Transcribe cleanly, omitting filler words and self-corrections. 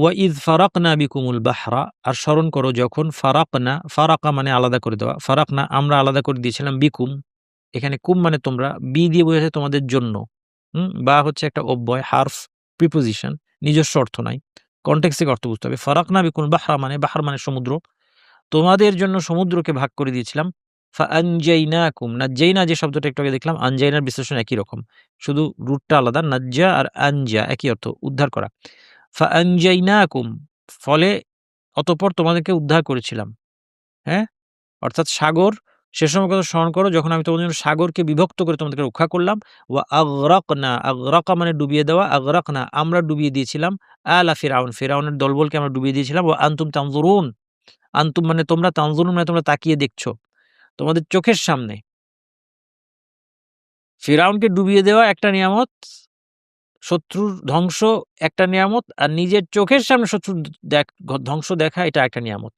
ওয়াইদ ফারাকনা বিকুমুল বাহরা, আর স্মরণ করো যখন ফারাকনা, ফারাকা মানে আলাদা করে দেওয়া, ফারাকনা আমরা আলাদা করে দিয়েছিলাম, বিকুম এখানে কুম মানে তোমরা, বি দিয়ে বোঝাচ্ছে তোমাদের জন্য, বা হচ্ছে একটা অব্যয় হারফ প্রিপোজিশন, নিজস্ব অর্থ নাই, কনটেক্সট থেকে অর্থ বুঝতে হবে। ফারাকনা বিকুমুল বাহরা মানে বাহর মানে সমুদ্র, তোমাদের জন্য সমুদ্রকে ভাগ করে দিয়েছিলাম। ফাআনজাইনাকুম, নাজ্জাইনা যে শব্দটা একটু আগে দেখলাম, আনজাইনার বিশ্লেষণ একই রকম, শুধু রুটটা আলাদা। নাজ্জা আর আনজা একই অর্থ, উদ্ধার করা। ফাআনজাইনাকুম ফলে অতঃপর তোমাদেরকে উদ্ধার করেছিলাম। হ্যাঁ? অর্থাৎ সাগর, সে সময় কথা স্মরণ করো যখন আমি তোমাদের জন্য সাগরকে বিভক্ত করে তোমাদেরকে রক্ষা করলাম। ওয়া আগরাকনা, আগরাকা মানে ডুবিয়ে দেওয়া, আগরাকনা আমরা ডুবিয়ে দিয়েছিলাম, আলা ফিরআউন ফিরআউনের দলবলকে আমরা ডুবিয়ে দিয়েছিলাম। ওয়া আনতুম তানজুরুন, আনতুম মানে তোমরা, তানজুরুন মানে তোমরা তাকিয়ে দেখছো, তোমাদের চোখের সামনে। ফিরআউনকে ডুবিয়ে দেওয়া একটা নিয়ামত, শত্রুর ধ্বংস একটা নিয়ামত, আর নিজের চোখের সামনে শত্রুর ধ্বংস দেখা এটা একটা নিয়ামত।